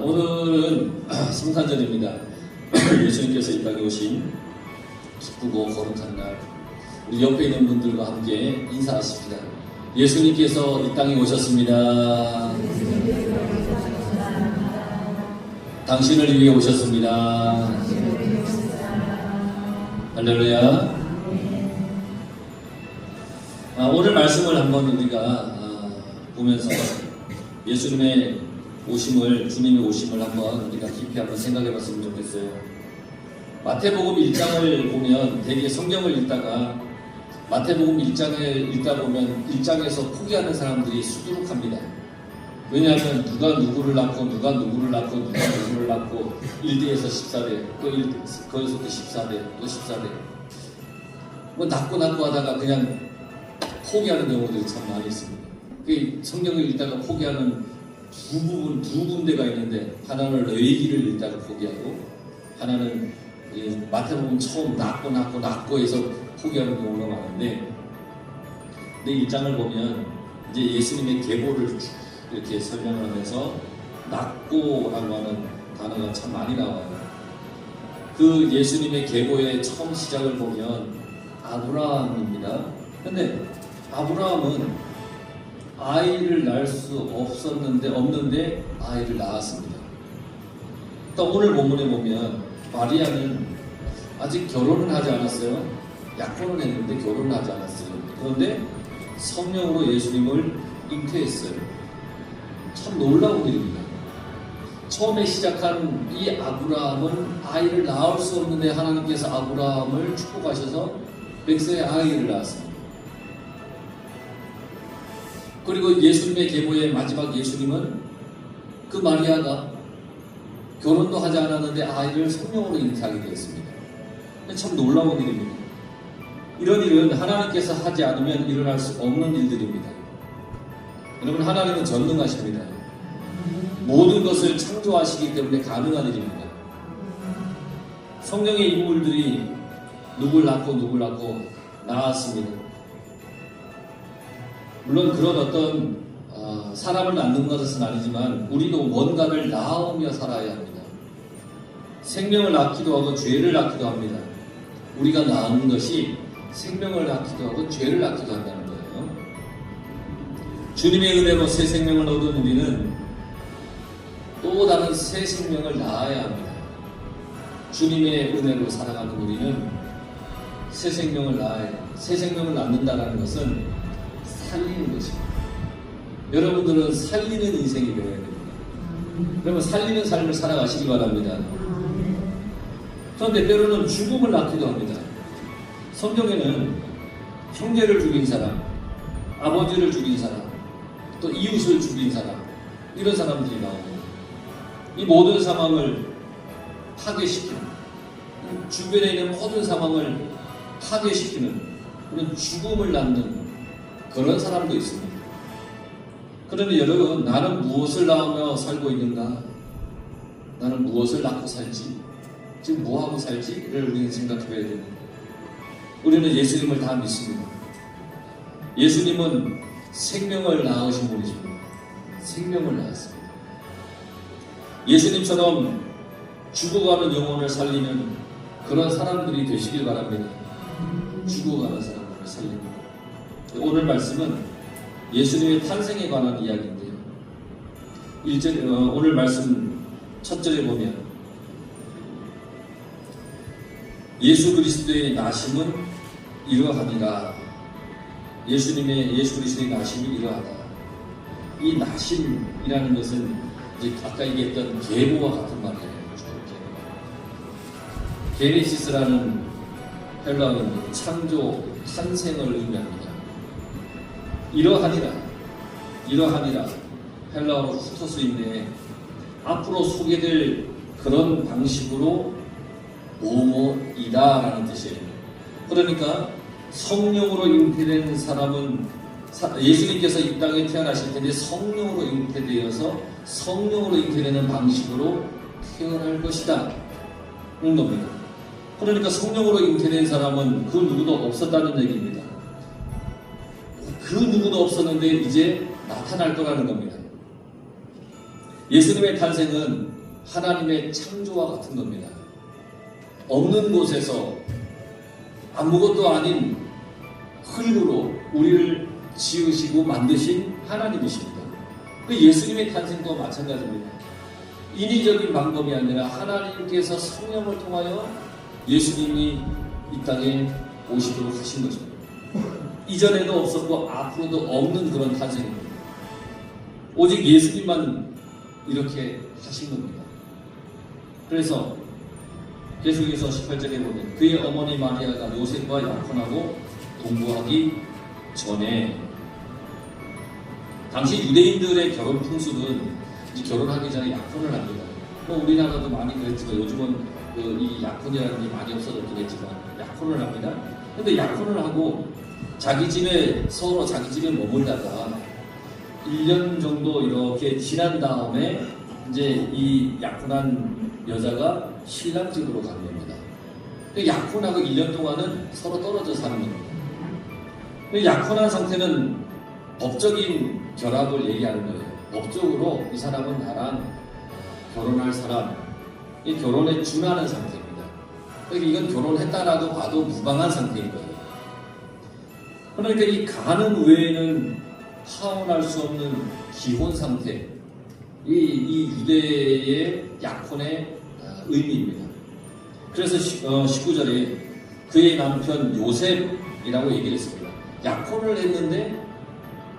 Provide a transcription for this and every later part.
오늘은 성탄절입니다. 예수님께서 이 땅에 오신 기쁘고 거룩한 날, 우리 옆에 있는 분들과 함께 인사하십시다. 예수님께서 이 땅에 오셨습니다. 당신을 위해 오셨습니다. 할렐루야. 오늘 말씀을 한번 우리가 보면서 예수님의 오심을, 주님의 오심을 한번 우리가 깊이 한번 생각해 봤으면 좋겠어요. 마태복음 1장을 보면 대개 성경을 읽다가 마태복음 1장을 읽다 보면 1장에서 포기하는 사람들이 수두룩합니다. 왜냐하면 누가 누구를 낳고 누가 누구를 낳고 누가 누구를 낳고 1대에서 14대 또 거기서 또 14대 또 14대 뭐 낳고 하다가 그냥 포기하는 경우들이 참 많이 있습니다. 성경을 읽다가 포기하는 두 군데가 있는데, 하나는 레위기를 읽다가 포기하고, 하나는 마태복음 처음 낳고 해서 포기하는 경우가 많은데, 근데 이 장을 보면 이제 예수님의 계보를 쭉 이렇게 설명을 하면서 낳고라고 하는 단어가 참 많이 나와요. 그 예수님의 계보의 처음 시작을 보면 아브라함입니다. 근데 아브라함은 아이를 낳을 수 없는데 아이를 낳았습니다. 또 오늘 본문에 보면 마리아는 아직 결혼은 하지 않았어요. 약혼은 했는데 결혼은 하지 않았어요. 그런데 성령으로 예수님을 잉태했어요. 참 놀라운 일입니다. 처음에 시작한 이 아브라함은 아이를 낳을 수 없는데 하나님께서 아브라함을 축복하셔서 백세의 아이를 낳았습니다. 그리고 예수님의 계보의 마지막 예수님은 그 마리아가 결혼도 하지 않았는데 아이를 성령으로 잉태하게 되었습니다. 참 놀라운 일입니다. 이런 일은 하나님께서 하지 않으면 일어날 수 없는 일들입니다. 여러분, 하나님은 전능하십니다. 모든 것을 창조하시기 때문에 가능한 일입니다. 성령의 인물들이 누굴 낳고 낳았습니다. 물론 그런 어떤 사람을 낳는 것은 아니지만 우리도 뭔가를 낳으며 살아야 합니다. 생명을 낳기도 하고 죄를 낳기도 합니다. 우리가 낳는 것이 생명을 낳기도 하고 죄를 낳기도 한다는 거예요. 주님의 은혜로 새 생명을 얻은 우리는 또 다른 새 생명을 낳아야 합니다. 주님의 은혜로 살아가는 우리는 새 생명을 낳아야 해요. 새 생명을 낳는다는 것은 살리는 것입니다. 여러분들은 살리는 인생이 되어야 됩니다. 그러면 살리는 삶을 살아가시기 바랍니다. 그런데 때로는 죽음을 낳기도 합니다. 성경에는 형제를 죽인 사람, 아버지를 죽인 사람, 또 이웃을 죽인 사람, 이런 사람들이 나옵니다. 이 모든 상황을 파괴시키는, 주변에 있는 모든 상황을 파괴시키는 그런 죽음을 낳는 그런 사람도 있습니다. 그런데 여러분, 나는 무엇을 낳으며 살고 있는가? 나는 무엇을 낳고 살지? 지금 뭐하고 살지?를 우리는 생각해야 됩니다. 우리는 예수님을 다 믿습니다. 예수님은 생명을 낳으신 분이십니다. 생명을 낳았습니다. 예수님처럼 죽어가는 영혼을 살리는 그런 사람들이 되시길 바랍니다. 죽어가는 사람들을 살립니다. 오늘 말씀은 예수님의 탄생에 관한 이야기인데요. 오늘 말씀 첫 절에 보면 예수 그리스도의 나심은 이러하니라. 예수 그리스도의 나심이 이러하다. 이 나심이라는 것은 이제 아까 얘기했던 계보와 같은 말이에요. 게네시스라는 헬라어는 창조, 탄생을 의미합니다. 이러하니라 헬라어로 후토스인데 앞으로 소개될 그런 방식으로 뭐뭐이다라는 뜻이에요. 그러니까 성령으로 잉태된 사람은 예수님께서 이 땅에 태어나실 텐데 성령으로 잉태되어서 성령으로 잉태되는 방식으로 태어날 것이다 는 겁니다. 그러니까 성령으로 잉태된 사람은 그 누구도 없었다는 얘기입니다. 그 누구도 없었는데 이제 나타날 거라는 겁니다. 예수님의 탄생은 하나님의 창조와 같은 겁니다. 없는 곳에서 아무것도 아닌 흙으로 우리를 지으시고 만드신 하나님이십니다. 그 예수님의 탄생도 마찬가지입니다. 인위적인 방법이 아니라 하나님께서 성령을 통하여 예수님이 이 땅에 오시도록 하신 것입니다. 이전에도 없었고 앞으로도 없는 그런 탄생입니다. 오직 예수님만 이렇게 하신 겁니다. 그래서 계속해서 18절에 보면 그의 어머니 마리아가 요셉과 약혼하고 동거하기 전에, 당시 유대인들의 결혼 풍습은 결혼하기 전에 약혼을 합니다. 뭐 우리나라도 많이 그랬지만 요즘은 이 약혼이라는 게 많이 없어졌긴 했지만 약혼을 합니다. 근데 약혼을 하고 서로 자기 집에 머물다가 1년 정도 이렇게 지난 다음에 이제 이 약혼한 여자가 신랑 집으로 가는 겁니다. 약혼하고 1년 동안은 서로 떨어져 사는 겁니다. 약혼한 상태는 법적인 결합을 얘기하는 거예요. 법적으로 이 사람은 나랑 결혼할 사람, 이 결혼에 준하는 상태입니다. 그러니까 이건 결혼했다라고 봐도 무방한 상태인 거예요. 그러니까 이 가능 외에는 파혼할 수 없는 기혼 상태, 이 유대의 약혼의 의미입니다. 그래서 19절에 그의 남편 요셉이라고 얘기를 했습니다. 약혼을 했는데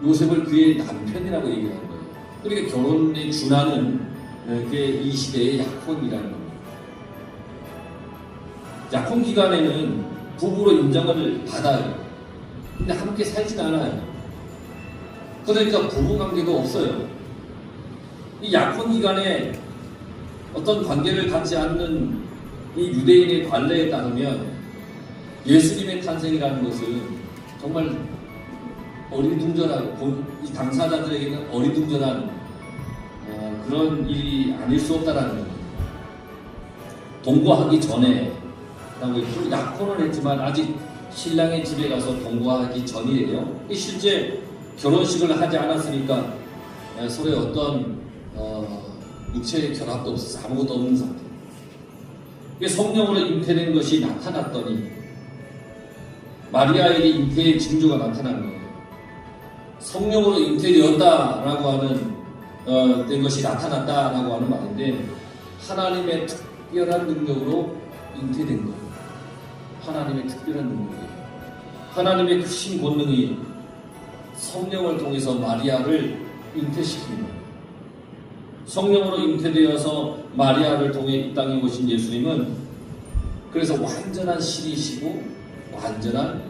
요셉을 그의 남편이라고 얘기를 한 거예요. 그러니까 결혼에 준하는 그게 이 시대의 약혼이라는 겁니다. 약혼 기간에는 부부로 인정을 받아요. 근데 함께 살진 않아요. 그러니까 부부관계도 없어요. 이 약혼 기간에 어떤 관계를 갖지 않는 이 유대인의 관례에 따르면 예수님의 탄생이라는 것은 정말 어리둥절하고 이 당사자들에게는 어리둥절한 그런 일이 아닐 수 없다라는 겁니다. 동거하기 전에 약혼을 했지만 아직 신랑의 집에 가서 동거하기 전이에요. 실제 결혼식을 하지 않았으니까 서로의 어떤 육체의 결합도 없어서 아무것도 없는 상태. 성령으로 잉태된 것이 나타났더니 마리아에게 잉태의 징조가 나타난 거예요. 성령으로 잉태되었다라고 하는 된 것이 나타났다라고 하는 말인데 하나님의 특별한 능력으로 잉태된 거예요. 하나님의 특별한 능력이에요. 하나님의 크신 권능이 성령을 통해서 마리아를 잉태시키는 거예요. 성령으로 잉태되어서 마리아를 통해 이 땅에 오신 예수님은 그래서 완전한 신이시고 완전한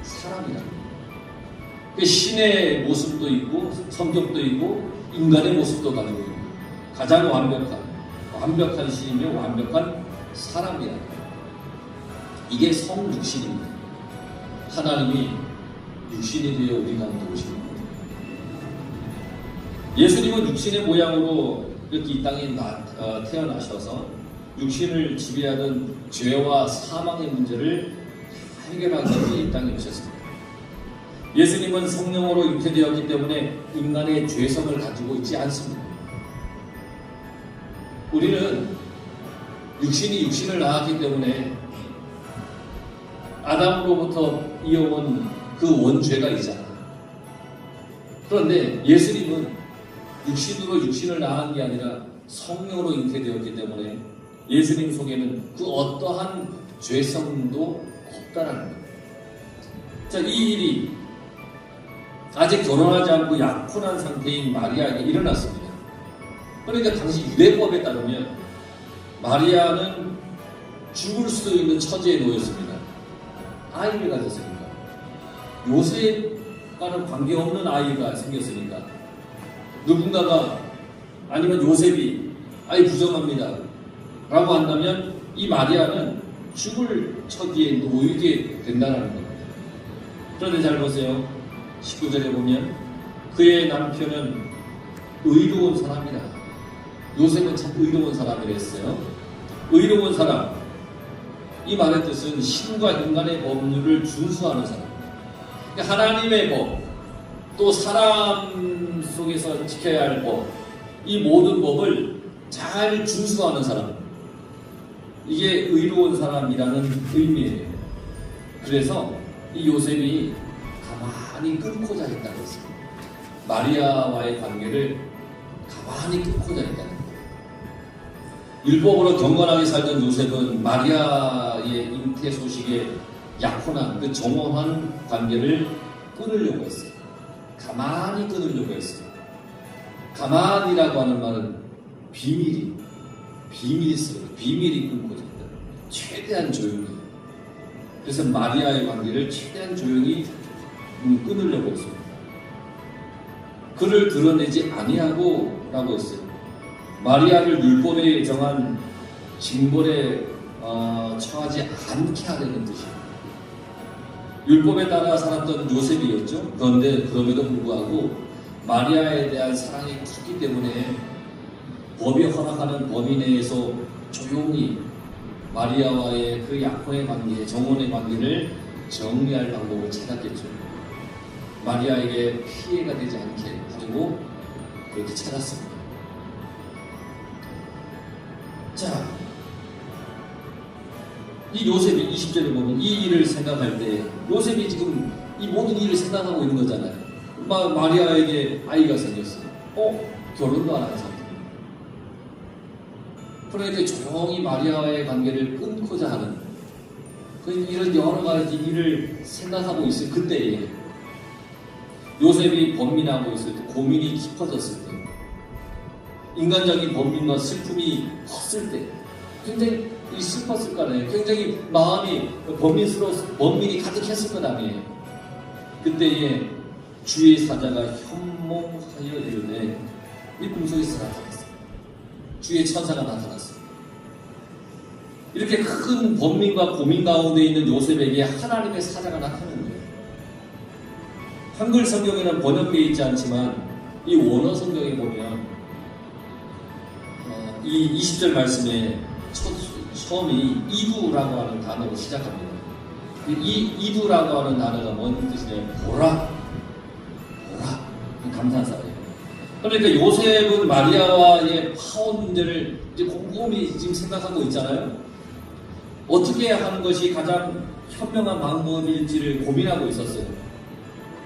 사람이라는 거예요. 신의 모습도 있고 성격도 있고 인간의 모습도 가지고 있고 가장 완벽한 신이며 완벽한 사람이라는 거예요. 이게 성육신입니다. 하나님이 육신이 되어 우리 가운데 오신 겁니다. 예수님은 육신의 모양으로 이렇게 이 땅에 태어나셔서 육신을 지배하는 죄와 사망의 문제를 해결하기 위해 이 땅에 오셨습니다. 예수님은 성령으로 잉태되었기 때문에 인간의 죄성을 가지고 있지 않습니다. 우리는 육신이 육신을 낳았기 때문에 아담으로부터 이어온 그 원죄가 있잖아요. 그런데 예수님은 육신으로 육신을 낳은 게 아니라 성령으로 잉태되었기 때문에 예수님 속에는 그 어떠한 죄성도 없다라는 거예요. 자, 이 일이 아직 결혼하지 않고 약혼한 상태인 마리아에게 일어났습니다. 그러니까 당시 유대법에 따르면 마리아는 죽을 수도 있는 처지에 놓였습니다. 아이를 가졌으니까. 요셉과는 관계없는 아이가 생겼으니까 누군가가 아니면 요셉이 아이 부정합니다 라고 한다면 이 마리아는 죽을 처지에 놓이게 된다는 겁니다. 그런데 잘 보세요. 19절에 보면 그의 남편은 의로운 사람이라. 요셉은 참 의로운 사람이라 했어요. 의로운 사람. 이 말의 뜻은 신과 인간의 법률을 준수하는 사람. 그러니까 하나님의 법, 또 사람 속에서 지켜야 할 법, 이 모든 법을 잘 준수하는 사람, 이게 의로운 사람이라는 의미예요. 그래서 이 요셉이 가만히 끊고자 했다고 했어요. 마리아와의 관계를 가만히 끊고자 했다는 거예요. 율법으로 경건하게 살던 요셉은 마리아의 잉태 소식에 약혼한 그 정원한 관계를 끊으려고 했어요. 가만히 끊으려고 했어요. 가만히라고 하는 말은 비밀이 있어요. 비밀이 끊고자 했다. 최대한 조용히. 그래서 마리아의 관계를 최대한 조용히 끊으려고 했어요. 그를 드러내지 아니하고 라고 했어요. 마리아를 율법에 정한 징벌에 처하지 않게 하려는 뜻이에요. 율법에 따라 살았던 요셉이었죠. 그런데 그럼에도 불구하고 마리아에 대한 사랑이 컸기 때문에 법이 허락하는 범위 내에서 조용히 마리아와의 그 약혼의 관계, 정혼의 관계를 정리할 방법을 찾았겠죠. 마리아에게 피해가 되지 않게 하려고 그렇게 찾았습니다. 자, 이 요셉이 20절에 보면 이 일을 생각할 때 요셉이 지금 이 모든 일을 생각하고 있는 거잖아요. 마리아에게 아이가 생겼어요. 결혼도 안 한 상태. 그러니까 조용히 마리아와의 관계를 끊고자 하는 이런 여러 가지 일을 생각하고 있을 그때에 요셉이 번민하고 있을 때, 고민이 깊어졌을 때, 인간적인 번민과 슬픔이 컸을 때 굉장히 슬펐을 거 아니에요. 굉장히 마음이 번민이 가득했을 것 아니에요. 그때에 주의 사자가 현몽하여 이르되 이 꿈속에서 나타났어요. 주의 천사가 나타났어요. 이렇게 큰 번민과 고민 가운데 있는 요셉에게 하나님의 사자가 나타나는 거예요. 한글 성경에는 번역되어 있지 않지만 이 원어 성경에 보면 이 20절 말씀에 처음이 이두라고 하는 단어로 시작합니다. 이 이두라고 하는 단어가 뭔 뜻이냐면 보라 감탄사예요. 그러니까 요셉은 마리아와의 파혼 문제를 이제 곰곰이 지금 생각하고 있잖아요. 어떻게 하는 것이 가장 현명한 방법일지를 고민하고 있었어요.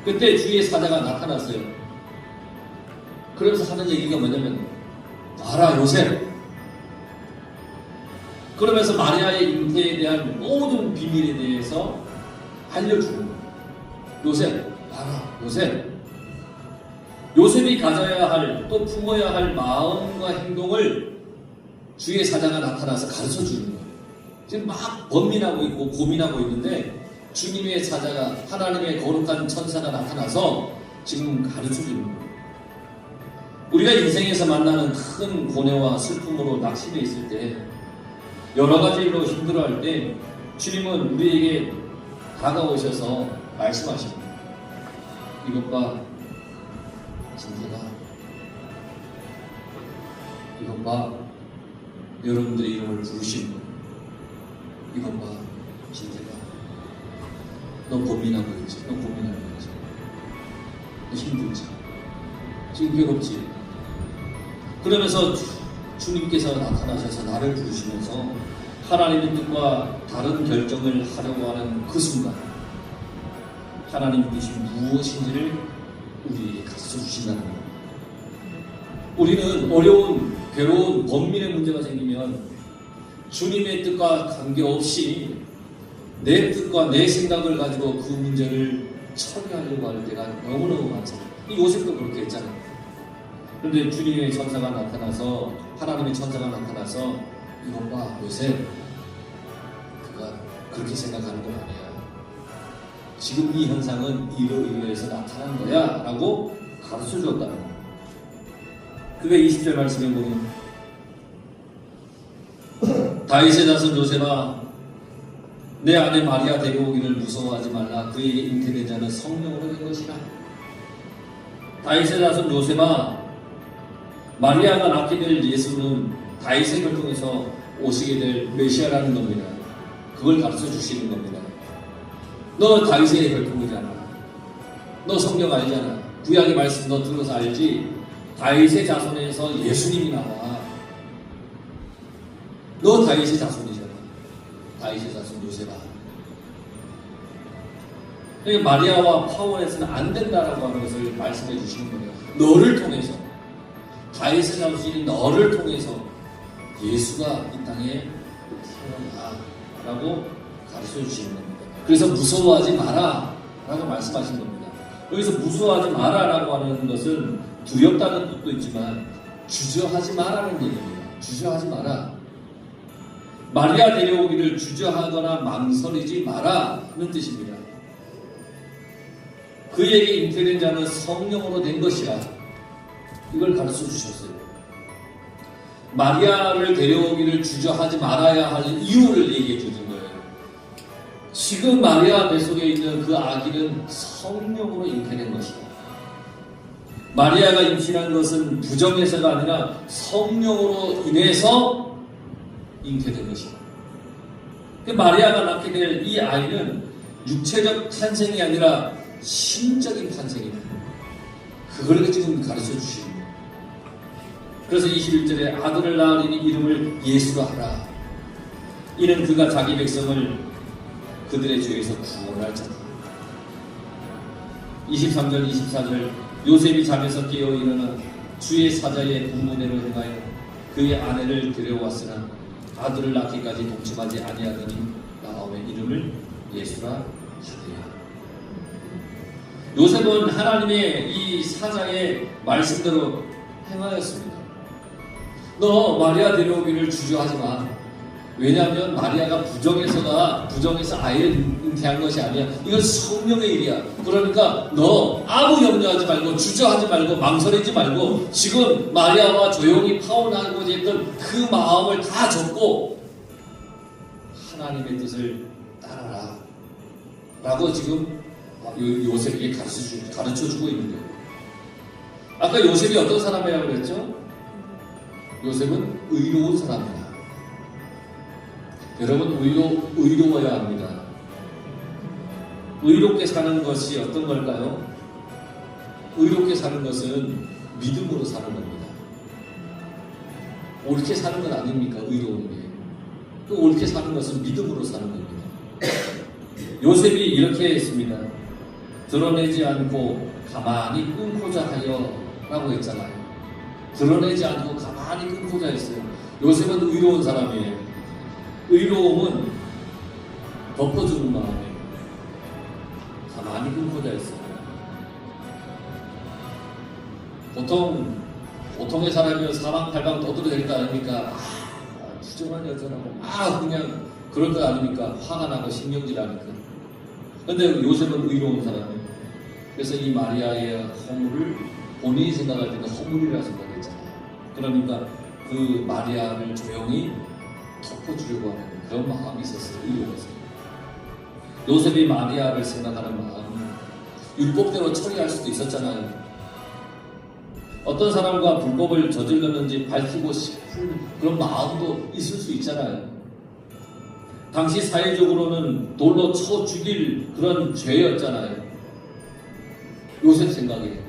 그때 주의 사자가 나타났어요. 그러면서 하는 얘기가 뭐냐면 봐라 요셉. 그러면서 마리아의 잉태에 대한 모든 비밀에 대해서 알려주는 거예요. 요셉 봐라 요셉. 요셉이 가져야 할, 또 품어야 할 마음과 행동을 주의 사자가 나타나서 가르쳐 주는 거예요. 지금 막 번민하고 있고 고민하고 있는데 주님의 사자가, 하나님의 거룩한 천사가 나타나서 지금 가르쳐 주는 거예요. 우리가 인생에서 만나는 큰 고뇌와 슬픔으로 낙심해 있을 때, 여러 가지 일로 힘들어할 때 주님은 우리에게 다가오셔서 말씀하십니다. 이것 봐 진태가, 이것 봐 여러분들의 이름을 부르신 거, 이것 봐 진태가, 너 고민하고 있지, 너 고민하고 있지, 너 힘들지, 지금 괴롭지. 그러면서 주님께서 나타나셔서 나를 부르시면서 하나님의 뜻과 다른 결정을 하려고 하는 그 순간 하나님 뜻이 무엇인지를 우리에게 가르쳐 주신다는 겁니다. 우리는 어려운, 괴로운, 번민의 문제가 생기면 주님의 뜻과 관계없이 내 뜻과 내 생각을 가지고 그 문제를 처리하려고 할 때가 너무너무 많잖아요. 이 요셉도 그렇게 했잖아요. 그런데 주님의 천사가 나타나서, 하나님의 천사가 나타나서 이것 봐 요셉, 그가 그렇게 생각하는 건 아니야. 지금 이 현상은 이러이러해서 나타난 거야 라고 가르쳐 주었다는 거예요. 그게 20절 말씀에 보면 다윗의 자손 요셉아 내 아내 마리아 데려오기를 무서워하지 말라. 그에게 잉태된 자는 성령으로 된 것이라. 다윗의 자손 요셉아 마리아가 낳게 될 예수는 다윗의 혈통에서 오시게 될 메시아라는 겁니다. 그걸 가르쳐 주시는 겁니다. 너 다윗의 혈통이잖아. 너 성경 알잖아. 구약의 말씀 너 들어서 알지. 다윗의 자손에서 예수님이 나와. 너 다윗의 자손이잖아. 다윗의 자손 요셉아. 그러니까 마리아와 파혼해서는 안 된다라고 하는 것을 말씀해 주시는 거예요. 너를 통해서, 다윗의 자손인 너를 통해서 예수가 이 땅에 태어나라고 가르쳐 주시는 겁니다. 그래서 무서워하지 마라 라고 말씀하신 겁니다. 여기서 무서워하지 마라 라고 하는 것은 두렵다는 뜻도 있지만 주저하지 마라는 얘기입니다. 주저하지 마라. 마리아 데려오기를 주저하거나 망설이지 마라는 뜻입니다. 그에게 잉태된 자는 성령으로 된 것이라, 이걸 가르쳐 주셨어요. 마리아를 데려오기를 주저하지 말아야 할 이유를 얘기해 주는 거예요. 지금 마리아 뱃속에 있는 그 아기는 성령으로 잉태된 것이다. 마리아가 임신한 것은 부정에서가 아니라 성령으로 인해서 잉태된 것이다. 마리아가 낳게 될 이 아이는 육체적 탄생이 아니라 심적인 탄생이다. 그걸 지금 가르쳐 주시는 거예요. 그래서 21절에 아들을 낳으리니 이름을 예수라 하라. 이는 그가 자기 백성을 그들의 죄에서 구원할 자다. 23절 24절 요셉이 잠에서 깨어 일어나 주의 사자의 분문대로 행하여 그의 아내를 데려왔으나 아들을 낳기까지 동침하지 아니하더니 나오의 이름을 예수라 하더라. 요셉은 하나님의 이 사자의 말씀대로 행하였습니다. 너 마리아 데려오기를 주저하지 마. 왜냐하면 마리아가 부정에서 아이를 잉태한 것이 아니야. 이건 성령의 일이야. 그러니까 너 아무 염려하지 말고 주저하지 말고 망설이지 말고 지금 마리아와 조용히 파혼하고자 했던 그 마음을 다 접고 하나님의 뜻을 따라라 라고 지금 요셉에게 가르쳐주고 있는 거예요. 아까 요셉이 어떤 사람이라고 그랬죠? 요셉은 의로운 사람이다. 여러분 의로워야 합니다. 의롭게 사는 것이 어떤 걸까요? 의롭게 사는 것은 믿음으로 사는 겁니다. 옳게 사는 건 아닙니까? 의로운 게. 또 옳게 사는 것은 믿음으로 사는 겁니다. 요셉이 이렇게 했습니다. 드러내지 않고 가만히 끊고자 하여 라고 했잖아요. 드러내지 않고 가만히 끊고자 했어요. 요셉은 의로운 사람이에요. 의로움은 덮어주는 마음에 가만히 끊고자 했어요. 보통의 사람이면 사방팔방 떠들어댈 거 아닙니까? 부정한 여자라고 그냥 그럴 거 아닙니까? 화가 나고 신경질하니까. 근데 요셉은 의로운 사람이에요. 그래서 이 마리아의 허물을 본인이 생각할 때는 허물이라 생각했잖아요. 그러니까 그 마리아를 조용히 덮어주려고 하는 그런 마음이 있었어요. 의로워서. 요셉이 마리아를 생각하는 마음은 율법대로 처리할 수도 있었잖아요. 어떤 사람과 불법을 저질렀는지 밝히고 싶은 그런 마음도 있을 수 있잖아요. 당시 사회적으로는 돌로 쳐 죽일 그런 죄였잖아요. 요셉 생각에.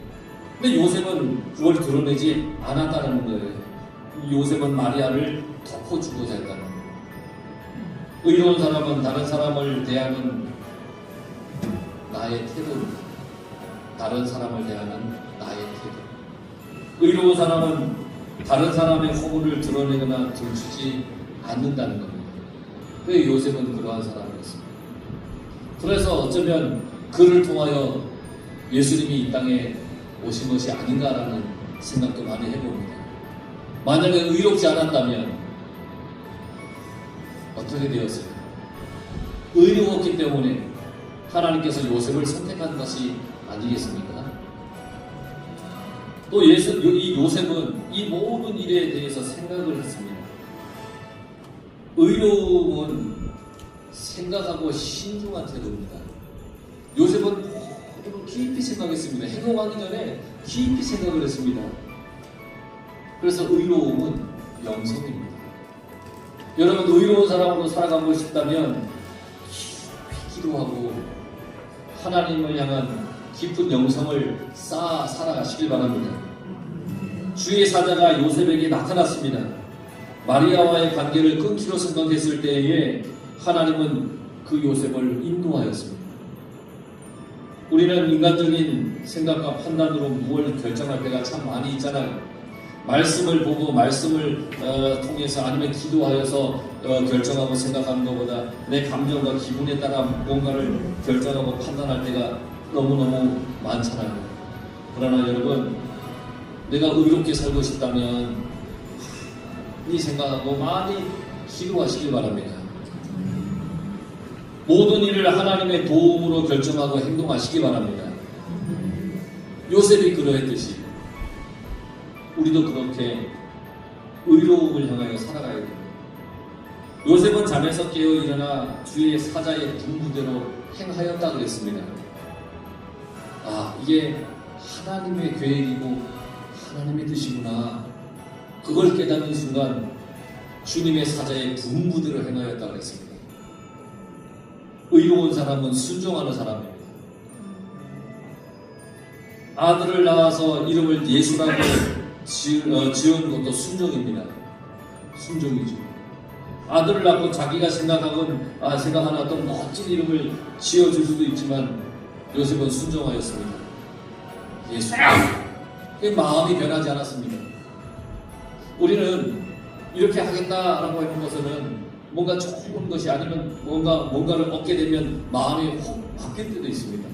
근데 요셉은 그걸 드러내지 않았다는 거예요. 요셉은 마리아를 덮어주고자 했다는 거예요. 의로운 사람은 다른 사람을 대하는 나의 태도입니다. 다른 사람을 대하는 나의 태도. 의로운 사람은 다른 사람의 허물을 드러내거나 들추지 않는다는 겁니다. 왜 요셉은 그러한 사람이었습니다. 그래서 어쩌면 그를 통하여 예수님이 이 땅에 오신 것이 아닌가라는 생각도 많이 해봅니다. 만약에 의롭지 않았다면 어떻게 되었을까? 의로웠기 때문에 하나님께서 요셉을 선택한 것이 아니겠습니까? 또 이 요셉은 이 모든 일에 대해서 생각을 했습니다. 의로움은 생각하고 신중한 태도입니다. 요셉은 깊이 생각했습니다. 행동하기 전에 깊이 생각을 했습니다. 그래서 의로움은 영성입니다. 여러분 의로운 사람으로 살아가고 싶다면 깊이 기도하고 하나님을 향한 깊은 영성을 쌓아 살아가시길 바랍니다. 주의 사자가 요셉에게 나타났습니다. 마리아와의 관계를 끊기로 생각했을 때에 하나님은 그 요셉을 인도하였습니다. 우리는 인간적인 생각과 판단으로 무엇을 결정할 때가 참 많이 있잖아요. 말씀을 보고 말씀을 통해서 아니면 기도하여서 결정하고 생각하는 것보다 내 감정과 기분에 따라 뭔가를 결정하고 판단할 때가 너무너무 많잖아요. 그러나 여러분, 내가 의롭게 살고 싶다면 이 생각하고 많이 기도하시길 바랍니다. 모든 일을 하나님의 도움으로 결정하고 행동하시기 바랍니다. 요셉이 그러했듯이 우리도 그렇게 의로움을 향하여 살아가야 됩니다. 요셉은 잠에서 깨어 일어나 주의 사자의 분부대로 행하였다 그랬습니다. 이게 하나님의 계획이고 하나님의 뜻이구나. 그걸 깨닫는 순간 주님의 사자의 분부대로 행하였다 그랬습니다. 의로운 사람은 순종하는 사람입니다. 아들을 낳아서 이름을 예수라고 지은 것도 순종입니다. 순종이죠. 아들을 낳고 자기가 생각하는 어떤 멋진 이름을 지어줄 수도 있지만 요셉은 순종하였습니다. 예수. 그 마음이 변하지 않았습니다. 우리는 이렇게 하겠다라고 하는 것은 뭔가 좋은 것이 아니면 뭔가를 얻게 되면 마음이 확 바뀔 때도 있습니다.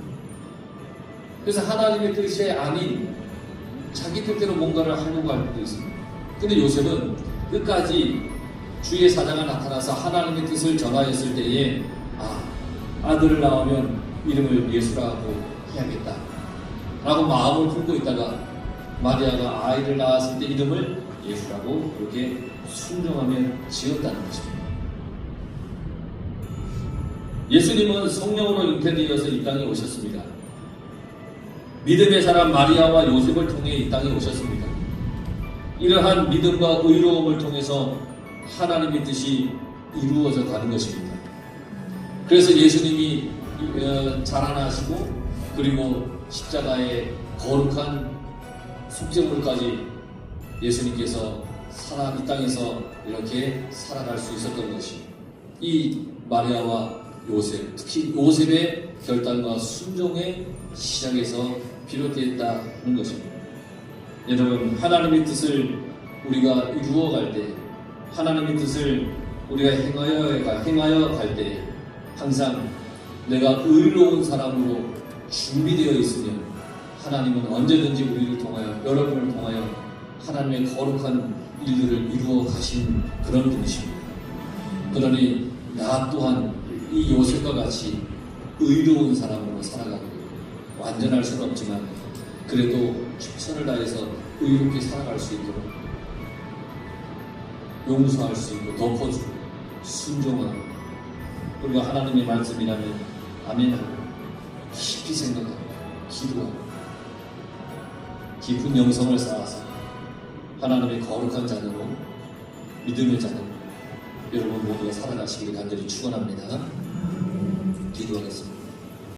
그래서 하나님의 뜻이 아닌 자기 뜻대로 뭔가를 하려고 할 때도 있습니다. 근데 요셉은 끝까지 주의 사자가 나타나서 하나님의 뜻을 전하였을 때에 아들을 낳으면 이름을 예수라고 해야겠다 라고 마음을 품고 있다가 마리아가 아이를 낳았을 때 이름을 예수라고 그렇게 순종하며 지었다는 것입니다. 예수님은 성령으로 잉태되어서 이 땅에 오셨습니다. 믿음의 사람 마리아와 요셉을 통해 이 땅에 오셨습니다. 이러한 믿음과 의로움을 통해서 하나님의 뜻이 이루어져 가는 것입니다. 그래서 예수님이 자라나시고 그리고 십자가의 거룩한 속죄물까지 예수님께서 이 땅에서 이렇게 살아갈 수 있었던 것이 이 마리아와 요셉, 특히 요셉의 결단과 순종의 시작에서 비롯되었다는 것입니다. 여러분, 하나님의 뜻을 우리가 이루어갈 때, 하나님의 뜻을 우리가 행하여 갈 때 항상 내가 의로운 사람으로 준비되어 있으면 하나님은 언제든지 우리를 통하여, 여러분을 통하여 하나님의 거룩한 일들을 이루어 가신 그런 분이십니다. 그러니 나 또한 이 요셉과 같이 의로운 사람으로 살아가고 완전할 수는 없지만 그래도 최선을 다해서 의롭게 살아갈 수 있도록 용서할 수 있고 덮어주고 순종하고 그리고 하나님의 말씀이라면 아멘하고 깊이 생각하고 기도하고 깊은 영성을 쌓아서 하나님의 거룩한 자녀로 믿음의 자녀로 여러분 모두가 살아가시기를 간절히 축원합니다. 기도하겠습니다.